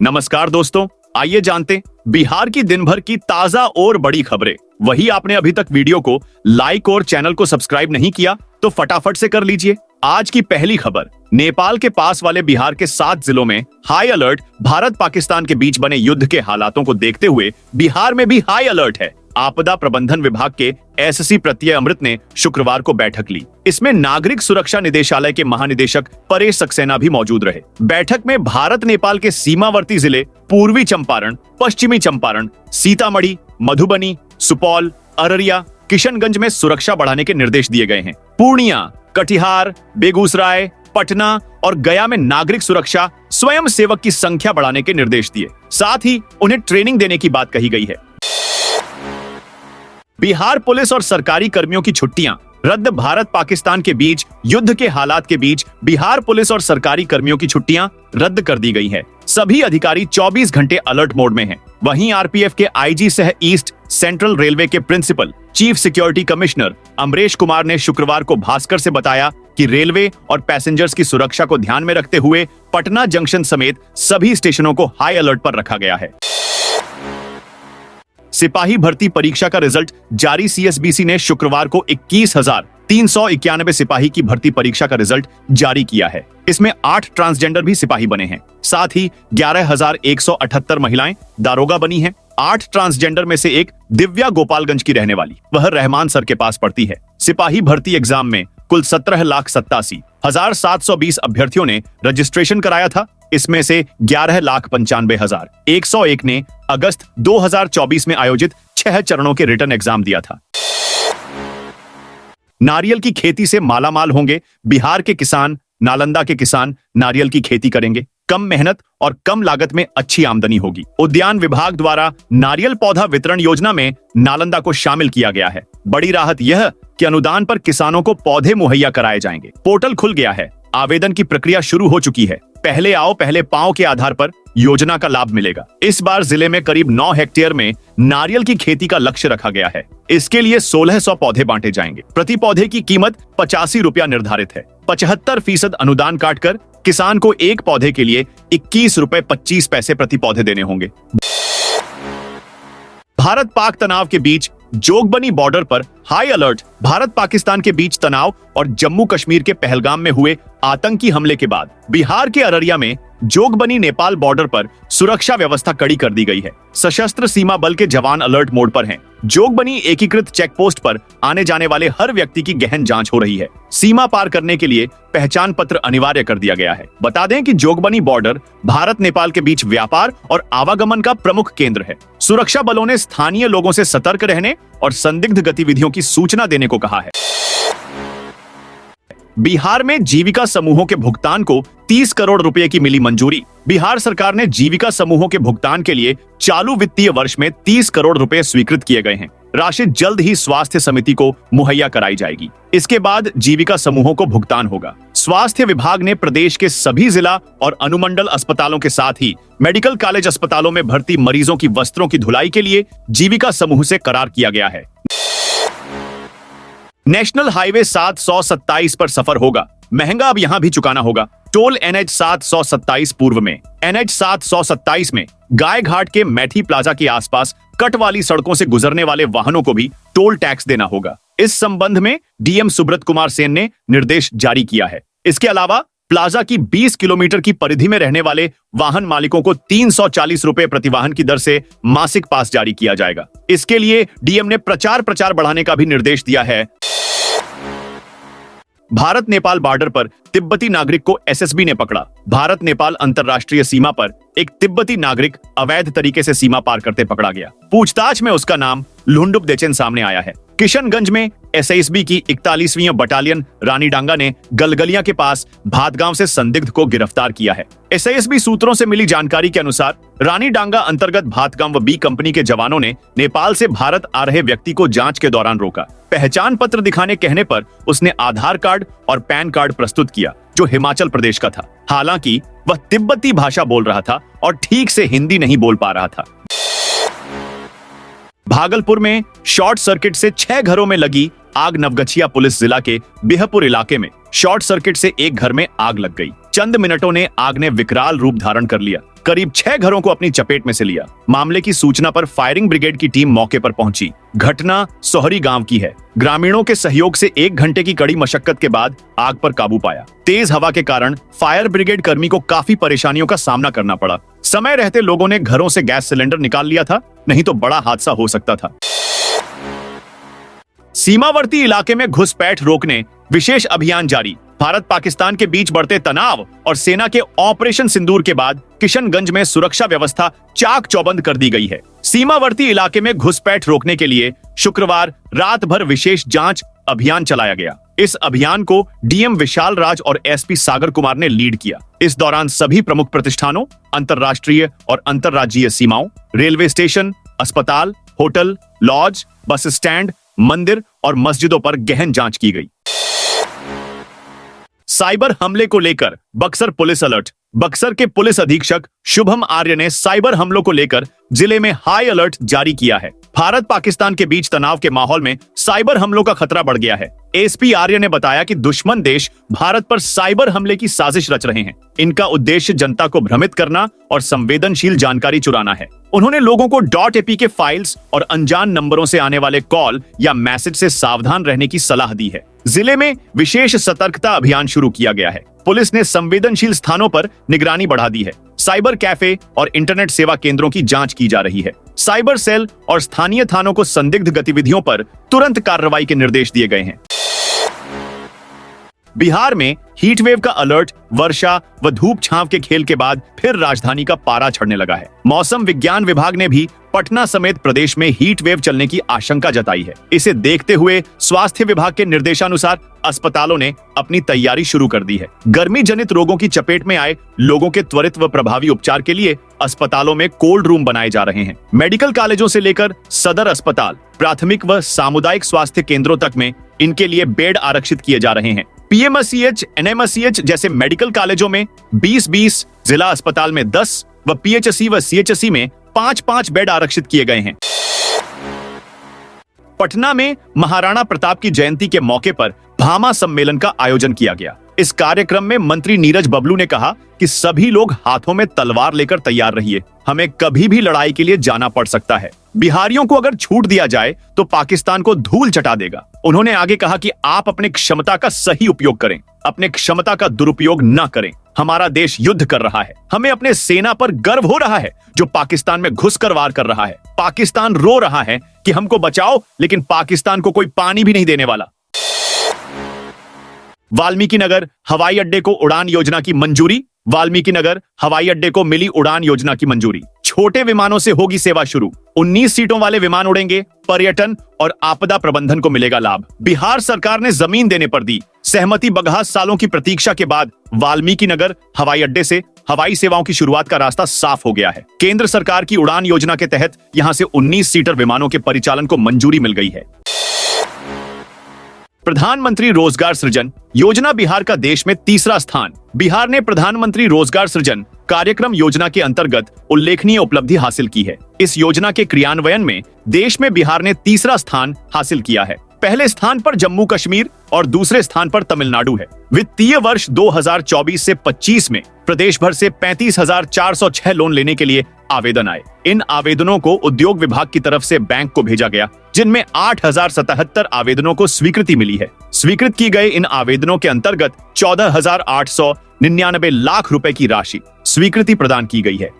नमस्कार दोस्तों, आइए जानते बिहार की दिन भर की ताजा और बड़ी खबरें। वही आपने अभी तक वीडियो को लाइक और चैनल को सब्सक्राइब नहीं किया तो फटाफट से कर लीजिए। आज की पहली खबर, नेपाल के पास वाले बिहार के 7 जिलों में हाई अलर्ट। भारत पाकिस्तान के बीच बने युद्ध के हालातों को देखते हुए बिहार में भी हाई अलर्ट है। आपदा प्रबंधन विभाग के एससी प्रत्यय अमृत ने शुक्रवार को बैठक ली। इसमें नागरिक सुरक्षा निदेशालय के महानिदेशक परेश सक्सेना भी मौजूद रहे। बैठक में भारत नेपाल के सीमावर्ती जिले पूर्वी चंपारण, पश्चिमी चंपारण, सीतामढ़ी, मधुबनी, सुपौल, अररिया, किशनगंज में सुरक्षा बढ़ाने के निर्देश दिए गए हैं। पूर्णिया, कटिहार, बेगूसराय, पटना और गया में नागरिक सुरक्षा स्वयं सेवक की संख्या बढ़ाने के निर्देश दिए। साथ ही उन्हें ट्रेनिंग देने की बात कही गई है। बिहार पुलिस और सरकारी कर्मियों की छुट्टियां रद्द। भारत पाकिस्तान के बीच युद्ध के हालात के बीच बिहार पुलिस और सरकारी कर्मियों की छुट्टियां रद्द कर दी गई हैं। सभी अधिकारी 24 घंटे अलर्ट मोड में हैं। वहीं आरपीएफ के आईजी सह ईस्ट सेंट्रल रेलवे के principal chief security commissioner Amresh Kumar ने शुक्रवार को भास्कर से बताया कि रेलवे और पैसेंजर्स की सुरक्षा को ध्यान में रखते हुए पटना जंक्शन समेत सभी स्टेशनों को हाई अलर्ट पर रखा गया है। सिपाही भर्ती परीक्षा का रिजल्ट जारी। सीएसबीसी ने शुक्रवार को 21,391 सिपाही की भर्ती परीक्षा का रिजल्ट जारी किया है। इसमें 8 ट्रांसजेंडर भी सिपाही बने हैं। साथ ही 11,178 महिलाएं दारोगा बनी हैं। 8 ट्रांसजेंडर में से एक दिव्या गोपालगंज की रहने वाली, वह रहमान सर के पास पढ़ती है। सिपाही भर्ती एग्जाम में कुल 17,87,720 अभ्यर्थियों ने रजिस्ट्रेशन कराया था। इसमें से 11,95,101 ने अगस्त 2024 में आयोजित 6 चरणों के रिटर्न एग्जाम दिया था। नारियल की खेती से मालामाल होंगे बिहार के किसान। नालंदा के किसान नारियल की खेती करेंगे। कम मेहनत और कम लागत में अच्छी आमदनी होगी। उद्यान विभाग द्वारा नारियल पौधा वितरण योजना में नालंदा को शामिल किया गया है। बड़ी राहत यह कि अनुदान पर किसानों को पौधे मुहैया कराए जाएंगे। पोर्टल खुल गया है। आवेदन की प्रक्रिया शुरू हो चुकी है। पहले आओ पहले पाओ के आधार पर योजना का लाभ मिलेगा। इस बार जिले में करीब 9 हेक्टेयर में नारियल की खेती का लक्ष्य रखा गया है। इसके लिए 1600 पौधे बांटे जाएंगे। प्रति पौधे की कीमत 85 रुपया निर्धारित है। 75% अनुदान काटकर किसान को एक पौधे के लिए 21 रुपए 25 पैसे प्रति पौधे देने होंगे। भारत पाक तनाव के बीच जोगबनी बॉर्डर पर हाई अलर्ट। भारत पाकिस्तान के बीच तनाव और जम्मू कश्मीर के पहलगाम में हुए आतंकी हमले के बाद बिहार के अररिया में जोगबनी नेपाल बॉर्डर पर सुरक्षा व्यवस्था कड़ी कर दी गई है। सशस्त्र सीमा बल के जवान अलर्ट मोड पर हैं। जोगबनी एकीकृत चेक पोस्ट पर आने जाने वाले हर व्यक्ति की गहन जांच हो रही है। सीमा पार करने के लिए पहचान पत्र अनिवार्य कर दिया गया है। बता दें कि जोगबनी बॉर्डर भारत नेपाल के बीच व्यापार और आवागमन का प्रमुख केंद्र है। सुरक्षा बलों ने स्थानीय लोगों से सतर्क रहने और संदिग्ध गतिविधियों की सूचना देने को कहा है। बिहार में जीविका समूहों के भुगतान को 30 करोड़ रुपए की मिली मंजूरी। बिहार सरकार ने जीविका समूहों के भुगतान के लिए चालू वित्तीय वर्ष में 30 करोड़ रुपए स्वीकृत किए गए हैं। राशि जल्द ही स्वास्थ्य समिति को मुहैया कराई जाएगी। इसके बाद जीविका समूहों को भुगतान होगा। स्वास्थ्य विभाग ने प्रदेश के सभी जिला और अनुमंडल अस्पतालों के साथ ही मेडिकल कॉलेज अस्पतालों में भर्ती मरीजों की वस्त्रों की धुलाई के लिए जीविका समूह से करार किया गया है। नेशनल हाईवे 727 पर सफर होगा महंगा, अब यहां भी चुकाना होगा। टोल NH 727 पूर्व में। NH 727 में गाय घाट के मैठी प्लाजा के आसपास कट वाली सड़कों से गुजरने वाले वाहनों को भी टोल टैक्स देना होगा। इस संबंध में डीएम सुब्रत कुमार सेन ने निर्देश जारी किया है। इसके अलावा प्लाजा की 20 किलोमीटर की परिधि में रहने वाले वाहन मालिकों को 340 रुपए प्रति वाहन की दर से मासिक पास जारी किया जाएगा। इसके लिए डीएम ने प्रचार बढ़ाने का भी निर्देश दिया है। भारत नेपाल बॉर्डर पर तिब्बती नागरिक को एसएसबी ने पकड़ा। भारत नेपाल अंतरराष्ट्रीय सीमा पर एक तिब्बती नागरिक अवैध तरीके से सीमा पार करते पकड़ा गया। पूछताछ में उसका नाम लुंडुप देचेन सामने आया है। किशनगंज में एसआईएसबी की 41वीं बटालियन रानीडांगा ने गलगलिया के पास भातगांव से संदिग्ध को गिरफ्तार किया है। एसआईएसबी सूत्रों से मिली जानकारी के अनुसार रानीडांगा अंतर्गत भातगांव बी कंपनी के जवानों ने नेपाल से भारत आ रहे व्यक्ति को जांच के दौरान रोका। पहचान पत्र दिखाने कहने पर उसने आधार कार्ड और पैन कार्ड प्रस्तुत किया जो हिमाचल प्रदेश का था। हालांकि वह तिब्बती भाषा बोल रहा था और ठीक से हिंदी नहीं बोल पा रहा था। भागलपुर में शॉर्ट सर्किट से 6 घरों में लगी आग। नवगछिया पुलिस जिला के बिहपुर इलाके में शॉर्ट सर्किट से एक घर में आग लग गई। चंद मिनटों ने आग ने विकराल रूप धारण कर लिया। करीब 6 घरों को अपनी चपेट में से लिया। मामले की सूचना पर फायरिंग ब्रिगेड की टीम मौके पर पहुंची। घटना सोहरी गांव की है। ग्रामीणों के सहयोग से 1 घंटे की कड़ी मशक्कत के बाद आग पर काबू पाया। तेज हवा के कारण फायर ब्रिगेड कर्मी को काफी परेशानियों का सामना करना पड़ा। समय रहते लोगों ने घरों से गैस सिलेंडर निकाल लिया था, नहीं तो बड़ा हादसा हो सकता था। सीमावर्ती इलाके में घुसपैठ रोकने विशेष अभियान जारी। भारत पाकिस्तान के बीच बढ़ते तनाव और सेना के ऑपरेशन सिंदूर के बाद किशनगंज में सुरक्षा व्यवस्था चाक चौबंद कर दी गई है। सीमावर्ती इलाके में घुसपैठ रोकने के लिए शुक्रवार रात भर विशेष जांच अभियान चलाया गया। इस अभियान को डीएम विशाल राज और एसपी सागर कुमार ने लीड किया। इस दौरान सभी प्रमुख प्रतिष्ठानों, अंतर्राष्ट्रीय और अंतर्राज्यीय सीमाओं, रेलवे स्टेशन, अस्पताल, होटल, लॉज, बस स्टैंड, मंदिर और मस्जिदों पर गहन जांच की गई। साइबर हमले को लेकर बक्सर पुलिस अलर्ट। बक्सर के पुलिस अधीक्षक शुभम आर्य ने साइबर हमलों को लेकर जिले में हाई अलर्ट जारी किया है। भारत पाकिस्तान के बीच तनाव के माहौल में साइबर हमलों का खतरा बढ़ गया है। एसपी आर्य ने बताया कि दुश्मन देश भारत पर साइबर हमले की साजिश रच रहे हैं। इनका उद्देश्य जनता को भ्रमित करना और संवेदनशील जानकारी चुराना है। उन्होंने लोगों को .apk फाइल्स और अनजान नंबरों से आने वाले कॉल या मैसेज से सावधान रहने की सलाह दी है। जिले में विशेष सतर्कता अभियान शुरू किया गया है। पुलिस ने संवेदनशील स्थानों पर निगरानी बढ़ा दी है। साइबर कैफे और इंटरनेट सेवा केंद्रों की जांच की जा रही है। साइबर सेल और स्थानीय थानों को संदिग्ध गतिविधियों पर तुरंत कार्रवाई के निर्देश दिए गए हैं। बिहार में हीट वेव का अलर्ट, वर्षा व धूप छांव के खेल के बाद फिर राजधानी का पारा चढ़ने लगा है। मौसम विज्ञान विभाग ने भी पटना समेत प्रदेश में हीट वेव चलने की आशंका जताई है। इसे देखते हुए स्वास्थ्य विभाग के निर्देशानुसार अस्पतालों ने अपनी तैयारी शुरू कर दी है। गर्मी जनित रोगों की चपेट में आए लोगों के त्वरित व प्रभावी उपचार के लिए अस्पतालों में कोल्ड रूम बनाए जा रहे हैं। मेडिकल कॉलेजों से लेकर सदर अस्पताल, प्राथमिक व सामुदायिक स्वास्थ्य केंद्रों तक में इनके लिए बेड आरक्षित किए जा रहे हैं। पीएमसीएच, एनएमसीएच जैसे मेडिकल कॉलेजों में 20-20, जिला अस्पताल में 10 व पीएचसी व सीएचसी में 5-5 बेड आरक्षित किए गए हैं। पटना में महाराणा प्रताप की जयंती के मौके पर भामा सम्मेलन का आयोजन किया गया। इस कार्यक्रम में मंत्री नीरज बबलू ने कहा कि सभी लोग हाथों में तलवार लेकर तैयार रहिए, हमें कभी भी लड़ाई के लिए जाना पड़ सकता है। बिहारियों को अगर छूट दिया जाए तो पाकिस्तान को धूल चटा देगा। उन्होंने आगे कहा कि आप अपने क्षमता का सही उपयोग करें, अपने क्षमता का दुरुपयोग न करें। हमारा देश युद्ध कर रहा है, हमें अपने सेना पर गर्व हो रहा है जो पाकिस्तान में घुसकर वार कर रहा है। पाकिस्तान रो रहा है कि हमको बचाओ, लेकिन पाकिस्तान को कोई पानी भी नहीं देने वाला। वाल्मीकि नगर हवाई अड्डे को उड़ान योजना की मंजूरी। वाल्मीकि नगर हवाई अड्डे को मिली उड़ान योजना की मंजूरी। छोटे विमानों से होगी सेवा शुरू। 19 सीटों वाले विमान उड़ेंगे। पर्यटन और आपदा प्रबंधन को मिलेगा लाभ। बिहार सरकार ने जमीन देने पर दी सहमति। बगहा सालों की प्रतीक्षा के बाद वाल्मीकि नगर हवाई अड्डे से हवाई सेवाओं की शुरुआत का रास्ता साफ हो गया है। केंद्र सरकार की उड़ान योजना के तहत यहां से 19 सीटर विमानों के परिचालन को मंजूरी मिल गई है। प्रधानमंत्री रोजगार सृजन योजना बिहार का देश में तीसरा स्थान। बिहार ने प्रधानमंत्री रोजगार सृजन कार्यक्रम योजना के अंतर्गत उल्लेखनीय उपलब्धि हासिल की है। इस योजना के क्रियान्वयन में देश में बिहार ने तीसरा स्थान हासिल किया है। पहले स्थान पर जम्मू कश्मीर और दूसरे स्थान पर तमिलनाडु है। वित्तीय वर्ष 2024 से 25 में प्रदेश भर से 35,406 लोन लेने के लिए आवेदन आए। इन आवेदनों को उद्योग विभाग की तरफ से बैंक को भेजा गया, जिनमें 8,077 आवेदनों को स्वीकृति मिली है। स्वीकृत की गए इन आवेदनों के अंतर्गत 14,899 लाख रुपए की राशि स्वीकृति प्रदान की गई है।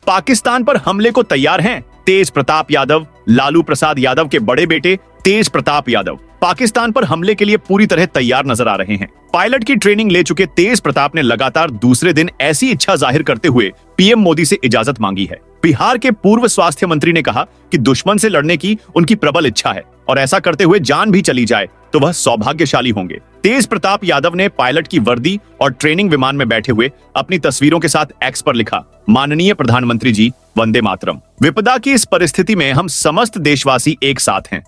पाकिस्तान पर हमले को तैयार हैं तेज प्रताप यादव। लालू प्रसाद यादव के बड़े बेटे तेज प्रताप यादव पाकिस्तान पर हमले के लिए पूरी तरह तैयार नजर आ रहे हैं। पायलट की ट्रेनिंग ले चुके तेज प्रताप ने लगातार दूसरे दिन ऐसी इच्छा जाहिर करते हुए पीएम मोदी से इजाजत मांगी है। बिहार के पूर्व स्वास्थ्य मंत्री ने कहा कि दुश्मन से लड़ने की उनकी प्रबल इच्छा है और ऐसा करते हुए जान भी चली जाए तो वह सौभाग्यशाली होंगे। तेज प्रताप यादव ने पायलट की वर्दी और ट्रेनिंग विमान में बैठे हुए अपनी तस्वीरों के साथ एक्स पर लिखा, माननीय प्रधानमंत्री जी, वंदे मातरम। विपदा की इस परिस्थिति में हम समस्त देशवासी एक साथ हैं।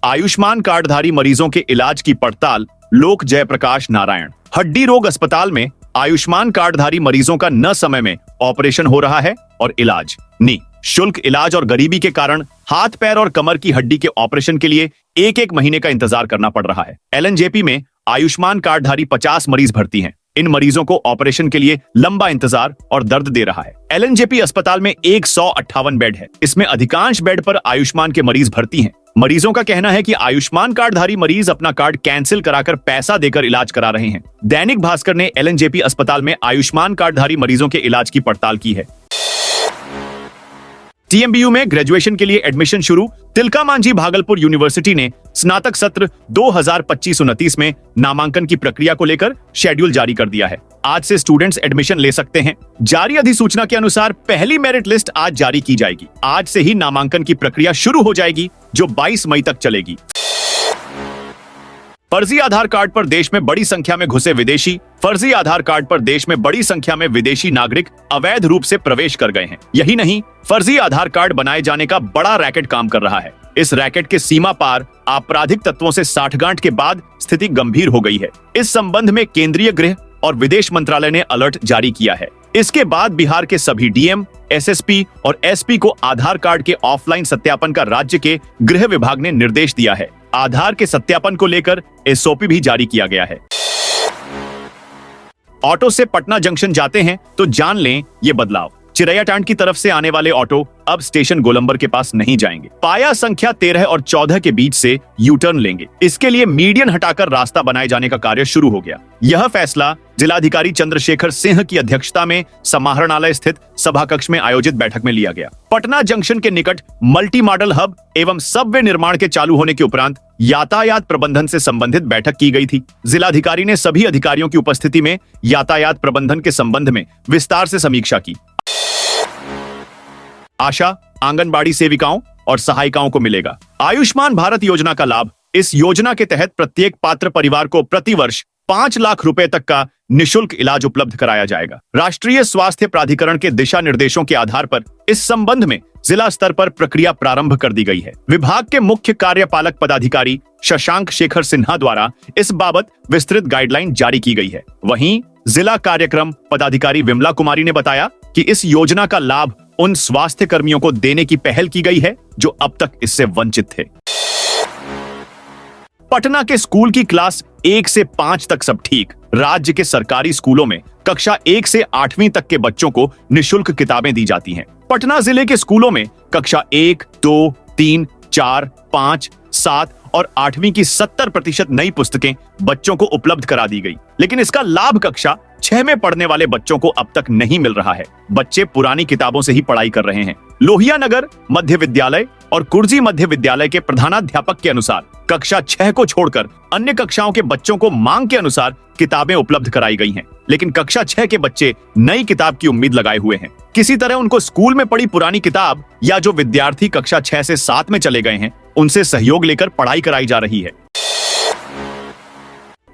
आयुष्मान कार्डधारी मरीजों के इलाज की पड़ताल लोक जयप्रकाश नारायण। हड्डी रोग अस्पताल में आयुष्मान कार्डधारी मरीजों का न समय में ऑपरेशन हो रहा है और इलाज निःशुल्क इलाज और गरीबी के कारण हाथ पैर और कमर की हड्डी के ऑपरेशन के लिए एक महीने का इंतजार करना पड़ रहा है। एलएनजेपी में आयुष्मान कार्डधारी 50 मरीज भर्ती हैं। इन मरीजों को ऑपरेशन के लिए लंबा इंतजार और दर्द दे रहा है। एलएनजेपी अस्पताल में 158 बेड है। इसमें अधिकांश बेड पर आयुष्मान के मरीज भर्ती हैं। मरीजों का कहना है कि आयुष्मान कार्डधारी मरीज अपना कार्ड कैंसिल कराकर पैसा देकर इलाज करा रहे हैं। दैनिक भास्कर ने एलएनजेपी अस्पताल में आयुष्मान कार्डधारी मरीजों के इलाज की पड़ताल की है। टीएमबीयू में ग्रेजुएशन के लिए एडमिशन शुरू। तिलका मांझी भागलपुर यूनिवर्सिटी ने स्नातक सत्र 2025-29 में नामांकन की प्रक्रिया को लेकर शेड्यूल जारी कर दिया है। आज से स्टूडेंट्स एडमिशन ले सकते हैं। जारी अधिसूचना के अनुसार पहली मेरिट लिस्ट आज जारी की जाएगी। आज से ही नामांकन की प्रक्रिया शुरू हो जाएगी, जो 22 मई तक चलेगी। फर्जी आधार कार्ड पर देश में बड़ी संख्या में घुसे विदेशी। फर्जी आधार कार्ड पर देश में बड़ी संख्या में विदेशी नागरिक अवैध रूप से प्रवेश कर गए हैं। यही नहीं, फर्जी आधार कार्ड बनाए जाने का बड़ा रैकेट काम कर रहा है। इस रैकेट के सीमा पार आपराधिक तत्वों से साठगांठ के बाद स्थिति गंभीर हो गई है। इस संबंध में केंद्रीय गृह और विदेश मंत्रालय ने अलर्ट जारी किया है। इसके बाद बिहार के सभी डीएम, एसएसपी और एसपी को आधार कार्ड के ऑफलाइन सत्यापन का राज्य के गृह विभाग ने निर्देश दिया है। आधार के सत्यापन को लेकर एसओपी भी जारी किया गया है। ऑटो से पटना जंक्शन जाते हैं तो जान लें ये बदलाव। चिरैयाटांड की तरफ से आने वाले ऑटो अब स्टेशन गोलंबर के पास नहीं जाएंगे। पाया संख्या 13 और 14 के बीच से यू टर्न लेंगे। इसके लिए मीडियन हटाकर रास्ता बनाए जाने का कार्य शुरू हो गया। यह फैसला जिलाधिकारी चंद्रशेखर सिंह की अध्यक्षता में समाहरणालय स्थित सभा कक्ष में आयोजित बैठक में लिया गया। पटना जंक्शन के निकट मल्टी मॉडल हब एवं सबवे निर्माण के चालू होने के उपरांत यातायात प्रबंधन से संबंधित बैठक की गई थी। जिलाधिकारी ने सभी अधिकारियों की उपस्थिति में यातायात प्रबंधन के संबंध में विस्तार से समीक्षा की। आशा, आंगनबाड़ी सेविकाओं और सहायिकाओं को मिलेगा आयुष्मान भारत योजना का लाभ। इस योजना के तहत प्रत्येक पात्र परिवार को प्रतिवर्ष 5 लाख रुपए तक का निशुल्क इलाज उपलब्ध कराया जाएगा। राष्ट्रीय स्वास्थ्य प्राधिकरण के दिशा निर्देशों के आधार पर इस संबंध में जिला स्तर पर प्रक्रिया प्रारंभ कर दी गई है। विभाग के मुख्य कार्यपालक पदाधिकारी शशांक शेखर सिन्हा द्वारा इस बाबत विस्तृत गाइडलाइन जारी की गई है। वहीं जिला कार्यक्रम पदाधिकारी विमला कुमारी ने बताया कि इस योजना का लाभ उन स्वास्थ्य कर्मियों को देने की पहल की गई है जो अब तक इससे वंचित थे। पटना के स्कूल की क्लास 1 से 5 तक सब ठीक। राज्य के सरकारी स्कूलों में कक्षा 1 से 8वीं तक के बच्चों को निशुल्क किताबें दी जाती हैं। पटना जिले के स्कूलों में कक्षा 1, 2, 3, 4, 5, 7 और 8वीं की 70% नई पुस्तकें बच्चों को उपलब्ध करा दी गई, लेकिन इसका लाभ कक्षा 6 में पढ़ने वाले बच्चों को अब तक नहीं मिल रहा है। बच्चे पुरानी किताबों से ही पढ़ाई कर रहे हैं। लोहिया नगर मध्य विद्यालय और कुर्जी मध्य विद्यालय के प्रधानाध्यापक के अनुसार कक्षा 6 को छोड़कर अन्य कक्षाओं के बच्चों को मांग के अनुसार किताबें उपलब्ध कराई गई हैं, लेकिन कक्षा 6 के बच्चे नई किताब की उम्मीद लगाए हुए हैं। किसी तरह उनको स्कूल में पढ़ी पुरानी किताब या जो विद्यार्थी कक्षा 6 से 7 में चले गए हैं उनसे सहयोग लेकर पढ़ाई कराई जा रही है।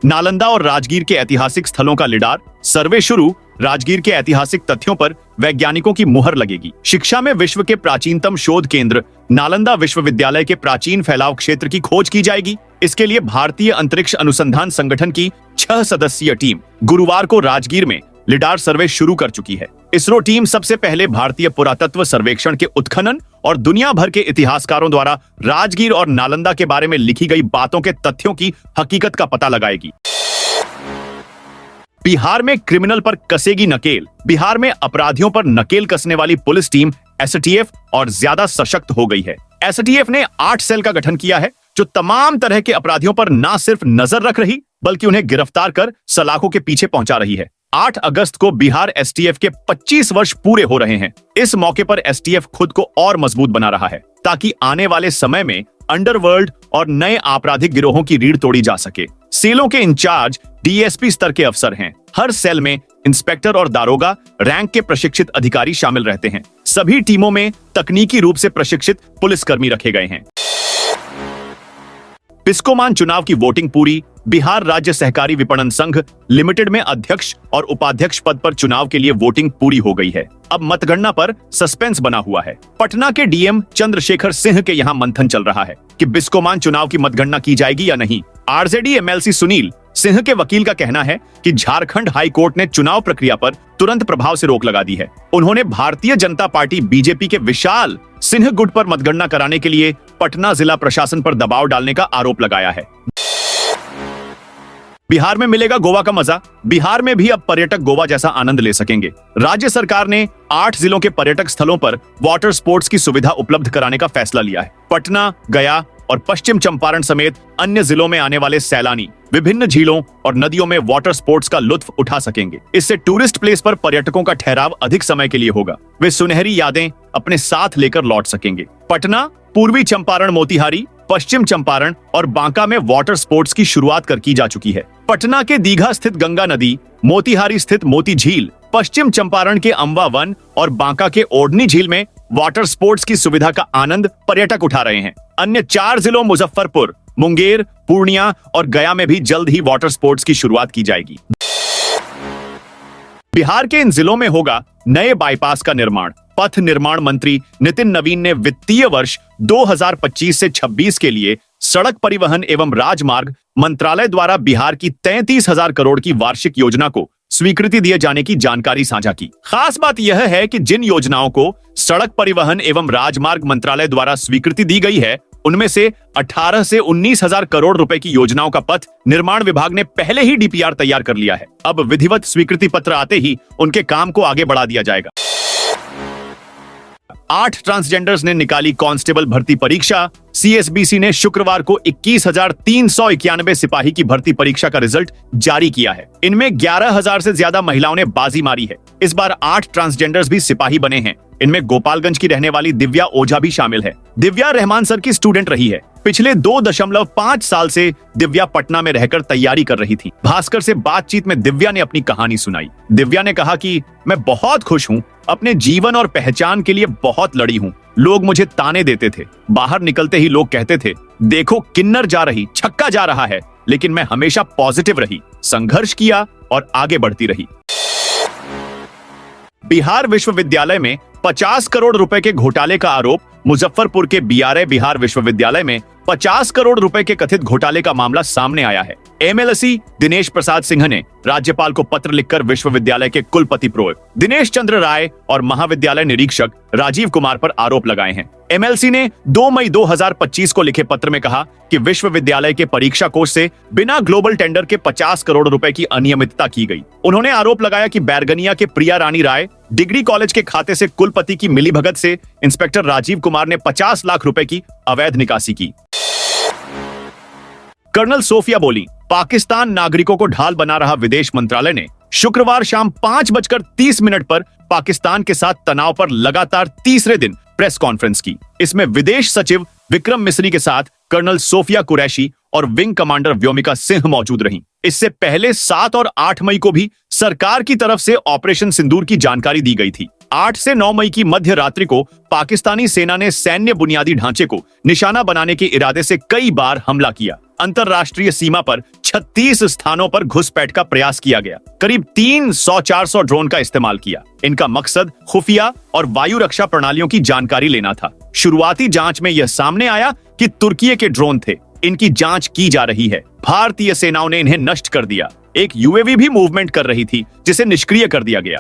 नालंदा और राजगीर के ऐतिहासिक स्थलों का लिडार सर्वे शुरू। राजगीर के ऐतिहासिक तथ्यों पर वैज्ञानिकों की मुहर लगेगी। शिक्षा में विश्व के प्राचीनतम शोध केंद्र नालंदा विश्वविद्यालय के प्राचीन फैलाव क्षेत्र की खोज की जाएगी। इसके लिए भारतीय अंतरिक्ष अनुसंधान संगठन की 6 सदस्यीय टीम गुरुवार को राजगीर में लिडार सर्वे शुरू कर चुकी है। इसरो टीम सबसे पहले भारतीय पुरातत्व सर्वेक्षण के उत्खनन और दुनिया भर के इतिहासकारों द्वारा राजगीर और नालंदा के बारे में लिखी गई बातों के तथ्यों की हकीकत का पता लगाएगी। बिहार में क्रिमिनल पर कसेगी नकेल। बिहार में अपराधियों पर नकेल कसने वाली पुलिस टीम एसटीएफ और ज्यादा सशक्त हो गई है। एसटीएफ ने 8 सेल का गठन किया है जो तमाम तरह के अपराधियों पर न सिर्फ नजर रख रही बल्कि उन्हें गिरफ्तार कर सलाखों के पीछे पहुंचा रही है। 8 अगस्त को बिहार एसटीएफ के 25 वर्ष पूरे हो रहे हैं। इस मौके पर एसटीएफ खुद को और मजबूत बना रहा है ताकि आने वाले समय में अंडरवर्ल्ड और नए आपराधिक गिरोहों की रीढ़ तोड़ी जा सके। सेलों के इंचार्ज डीएसपी स्तर के अफसर हैं। हर सेल में इंस्पेक्टर और दारोगा रैंक के प्रशिक्षित अधिकारी शामिल रहते हैं। सभी टीमों में तकनीकी रूप से प्रशिक्षित पुलिसकर्मी रखे गए हैं। बिस्कोमान चुनाव की वोटिंग पूरी। बिहार राज्य सहकारी विपणन संघ लिमिटेड में अध्यक्ष और उपाध्यक्ष पद पर चुनाव के लिए वोटिंग पूरी हो गई है। अब मतगणना पर सस्पेंस बना हुआ है। पटना के डीएम चंद्रशेखर सिंह के यहां मंथन चल रहा है कि बिस्कोमान चुनाव की मतगणना की जाएगी या नहीं। आरजेडी एमएलसी सुनील सिंह के वकील का कहना है कि झारखंड हाई कोर्ट ने चुनाव प्रक्रिया पर तुरंत प्रभाव से रोक लगा दी है। उन्होंने भारतीय जनता पार्टी बीजेपी के विशाल सिंह गुट पर मतगणना कराने के लिए पटना जिला प्रशासन पर दबाव डालने का आरोप लगाया है। बिहार में मिलेगा गोवा का मजा। बिहार में भी अब पर्यटक गोवा जैसा आनंद ले सकेंगे। राज्य सरकार ने 8 जिलों के पर्यटक स्थलों पर वाटर स्पोर्ट्स की सुविधा उपलब्ध कराने का फैसला लिया है। पटना, गया और पश्चिम चंपारण समेत अन्य जिलों में आने वाले सैलानी विभिन्न झीलों और नदियों में वाटर स्पोर्ट्स का लुत्फ उठा सकेंगे। इससे टूरिस्ट प्लेस पर पर्यटकों का ठहराव अधिक समय के लिए होगा। वे सुनहरी यादें अपने साथ लेकर लौट सकेंगे। पटना, पूर्वी चंपारण, मोतिहारी, पश्चिम चंपारण और बांका में वाटर स्पोर्ट्स की शुरुआत की जा चुकी है। पटना के दीघा स्थित गंगा नदी, मोतिहारी स्थित मोती झील, पश्चिम चंपारण के अम्बा वन और बांका के ओढ़नी झील में वाटर स्पोर्ट्स की सुविधा का आनंद पर्यटक उठा रहे हैं। अन्य 4 जिलों मुजफ्फरपुर, मुंगेर, पूर्णिया और गया में भी जल्द ही वाटर स्पोर्ट्स की शुरुआत की जाएगी। बिहार के इन जिलों में होगा नए बाईपास का निर्माण। पथ निर्माण मंत्री नितिन नवीन ने वित्तीय वर्ष 2025 से 26 के लिए सड़क परिवहन एवं राजमार्ग मंत्रालय द्वारा बिहार की 33,000 करोड़ की वार्षिक योजना को स्वीकृति दिए जाने की जानकारी साझा की। खास बात यह है कि जिन योजनाओं को सड़क परिवहन एवं राजमार्ग मंत्रालय द्वारा स्वीकृति दी गई है, उनमें से 18 से 19,000 करोड़ रुपए की योजनाओं का पथ निर्माण विभाग ने पहले ही डीपीआर तैयार कर लिया है। अब विधिवत स्वीकृति पत्र आते ही उनके काम को आगे बढ़ा दिया जाएगा। 8 ट्रांसजेंडर्स ने निकाली कांस्टेबल भर्ती परीक्षा। सीएसबीसी ने शुक्रवार को 21,391 सिपाही की भर्ती परीक्षा का रिजल्ट जारी किया है। इनमें 11,000 से ज्यादा महिलाओं ने बाजी मारी है। इस बार 8 ट्रांसजेंडर्स भी सिपाही बने हैं। इनमें गोपालगंज की रहने वाली दिव्या ओझा भी शामिल है। दिव्या रहमान सर की स्टूडेंट रही है। पिछले 2.5 साल से दिव्या पटना में रहकर तैयारी कर रही थी। भास्कर से बातचीत में दिव्या ने अपनी कहानी सुनाई। दिव्या ने कहा कि मैं बहुत खुश हूँ, अपने जीवन और पहचान के लिए बहुत लड़ी हूँ। लोग मुझे ताने देते थे। बाहर निकलते ही लोग कहते थे, देखो किन्नर जा रही, छक्का जा रहा है। लेकिन मैं हमेशा पॉजिटिव रही, संघर्ष किया और आगे बढ़ती रही। बिहार विश्वविद्यालय में 50 करोड़ रुपए के घोटाले का आरोप। मुजफ्फरपुर के बीआरए बिहार विश्वविद्यालय में 50 करोड़ रुपए के कथित घोटाले का मामला सामने आया है। एमएलसी दिनेश प्रसाद सिंह ने राज्यपाल को पत्र लिखकर विश्वविद्यालय के कुलपति प्रो दिनेश चंद्र राय और महाविद्यालय निरीक्षक राजीव कुमार पर आरोप लगाए हैं। एमएलसी ने 2 मई 2025 को लिखे पत्र में कहा कि विश्वविद्यालय के परीक्षा कोष से बिना ग्लोबल टेंडर के 50 करोड़ रुपए की अनियमितता की गई। उन्होंने आरोप लगाया कि बैरगनिया के प्रिया रानी राय डिग्री कॉलेज के खाते से कुलपति की मिलीभगत से इंस्पेक्टर राजीव कुमार ने 50 लाख रुपए की अवैध निकासी की। कर्नल सोफिया बोली, पाकिस्तान नागरिकों को ढाल बना रहा विदेश मंत्रालय ने शुक्रवार शाम 5:30 पर पाकिस्तान के साथ तनाव पर लगातार तीसरे दिन प्रेस कॉन्फ्रेंस की। इसमें विदेश सचिव विक्रम मिस्री के साथ कर्नल सोफिया कुरैशी और विंग कमांडर व्योमिका सिंह मौजूद रहीं। इससे पहले 7 और 8 मई को भी सरकार की तरफ से ऑपरेशन सिंदूर की जानकारी दी गई थी। 8 से 9 मई की मध्य रात्रि को पाकिस्तानी सेना ने सैन्य बुनियादी ढांचे को निशाना बनाने के इरादे से कई बार हमला किया। अंतरराष्ट्रीय सीमा पर 36 स्थानों पर घुसपैठ का प्रयास किया गया। करीब 300-400 ड्रोन का इस्तेमाल किया। इनका मकसद खुफिया और वायु रक्षा प्रणालियों की जानकारी लेना था। शुरुआती जांच में यह सामने आया कि तुर्की के ड्रोन थे। इनकी जांच की जा रही है। भारतीय सेनाओं ने इन्हें नष्ट कर दिया। एक यूएवी भी मूवमेंट कर रही थी, जिसे निष्क्रिय कर दिया गया।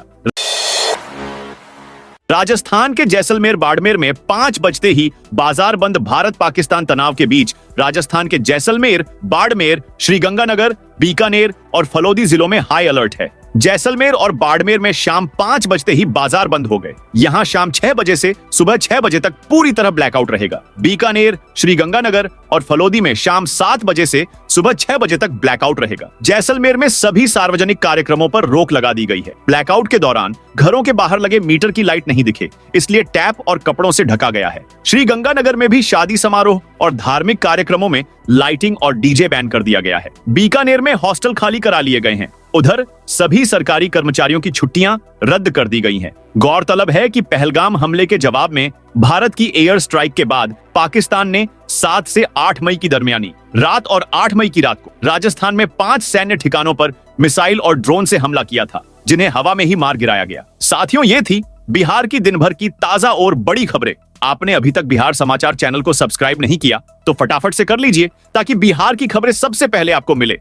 राजस्थान के जैसलमेर बाड़मेर में 5 बजते ही बाजार बंद। भारत पाकिस्तान तनाव के बीच राजस्थान के जैसलमेर, बाड़मेर, श्रीगंगानगर, बीकानेर और फलोदी जिलों में हाई अलर्ट है। जैसलमेर और बाड़मेर में शाम 5 बजते ही बाजार बंद हो गए। यहां शाम 6 बजे से सुबह 6 बजे तक पूरी तरह ब्लैकआउट रहेगा। बीकानेर, श्रीगंगानगर और फलोदी में शाम 7 बजे से सुबह 6 बजे तक ब्लैकआउट रहेगा। जैसलमेर में सभी सार्वजनिक कार्यक्रमों पर रोक लगा दी गई है। ब्लैकआउट के दौरान घरों के बाहर लगे मीटर की लाइट नहीं दिखे, इसलिए टैप और कपड़ों से ढका गया है। श्रीगंगानगर में भी शादी समारोह और धार्मिक कार्यक्रमों में लाइटिंग और डीजे बैन कर दिया गया है। बीकानेर में हॉस्टल खाली करा लिए गए हैं। उधर सभी सरकारी कर्मचारियों की छुट्टियां रद्द कर दी गई हैं। गौरतलब है कि पहलगाम हमले के जवाब में भारत की एयर स्ट्राइक के बाद पाकिस्तान ने 7 से 8 मई की दरमियानी रात और 8 मई की रात को राजस्थान में 5 सैन्य ठिकानों पर मिसाइल और ड्रोन से हमला किया था, जिन्हें हवा में ही मार गिराया गया। साथियों, ये थी बिहार की दिन भर की ताजा और बड़ी खबरें। आपने अभी तक बिहार समाचार चैनल को सब्सक्राइब नहीं किया तो फटाफट से कर लीजिए, ताकि बिहार की खबरें सबसे पहले आपको मिले।